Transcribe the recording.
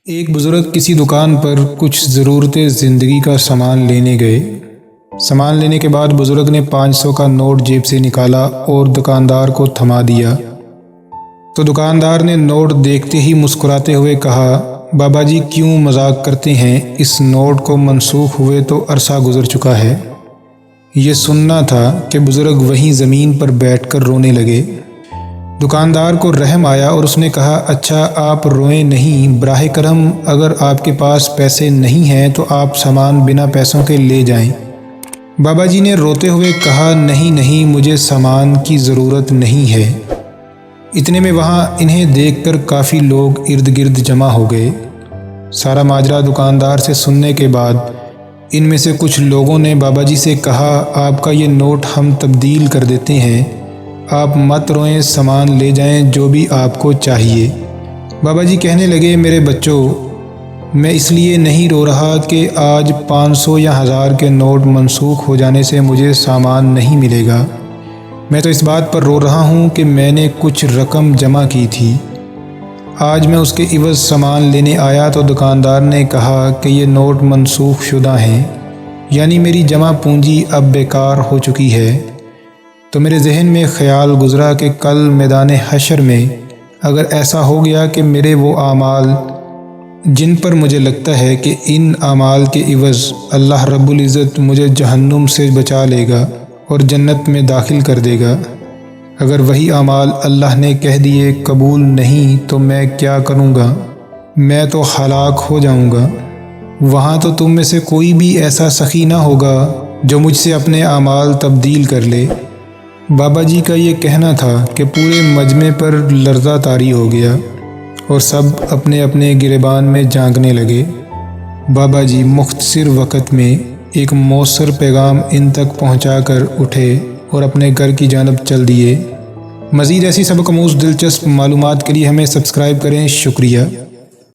ایک بزرگ کسی دکان پر کچھ ضرورت زندگی کا سامان لینے گئے۔ سامان لینے کے بعد بزرگ نے 500 کا نوٹ جیب سے نکالا اور دکاندار کو تھما دیا تو دکاندار نے نوٹ دیکھتے ہی مسکراتے ہوئے کہا، بابا جی کیوں مذاق کرتے ہیں، اس نوٹ کو منسوخ ہوئے تو عرصہ گزر چکا ہے۔ یہ سننا تھا کہ بزرگ وہیں زمین پر بیٹھ کر رونے لگے۔ دکاندار کو رحم آیا اور اس نے کہا، اچھا آپ روئیں نہیں، براہ کرم اگر آپ کے پاس پیسے نہیں ہیں تو آپ سامان بنا پیسوں کے لے جائیں۔ بابا جی نے روتے ہوئے کہا، نہیں مجھے سامان کی ضرورت نہیں ہے۔ اتنے میں وہاں انہیں دیکھ کر کافی لوگ ارد گرد جمع ہو گئے۔ سارا ماجرا دکاندار سے سننے کے بعد ان میں سے کچھ لوگوں نے بابا جی سے کہا، آپ کا یہ نوٹ ہم تبدیل کر دیتے ہیں، آپ مت روئیں، سامان لے جائیں جو بھی آپ کو چاہیے۔ بابا جی کہنے لگے، میرے بچوں، میں اس لیے نہیں رو رہا کہ آج 500 یا 1000 کے نوٹ منسوخ ہو جانے سے مجھے سامان نہیں ملے گا۔ میں تو اس بات پر رو رہا ہوں کہ میں نے کچھ رقم جمع کی تھی، آج میں اس کے عوض سامان لینے آیا تو دکاندار نے کہا کہ یہ نوٹ منسوخ شدہ ہیں، یعنی میری جمع پونجی اب بیکار ہو چکی ہے۔ تو میرے ذہن میں خیال گزرا کہ کل میدان حشر میں اگر ایسا ہو گیا کہ میرے وہ اعمال جن پر مجھے لگتا ہے کہ ان اعمال کے عوض اللہ رب العزت مجھے جہنم سے بچا لے گا اور جنت میں داخل کر دے گا، اگر وہی اعمال اللہ نے کہہ دیے قبول نہیں تو میں کیا کروں گا؟ میں تو ہلاک ہو جاؤں گا۔ وہاں تو تم میں سے کوئی بھی ایسا سخی نہ ہوگا جو مجھ سے اپنے اعمال تبدیل کر لے۔ بابا جی کا یہ کہنا تھا کہ پورے مجمع پر لرزہ طاری ہو گیا اور سب اپنے اپنے گریبان میں جھانکنے لگے۔ بابا جی مختصر وقت میں ایک مؤثر پیغام ان تک پہنچا کر اٹھے اور اپنے گھر کی جانب چل دیے۔ مزید ایسی سبق آموز دلچسپ معلومات کے لیے ہمیں سبسکرائب کریں۔ شکریہ۔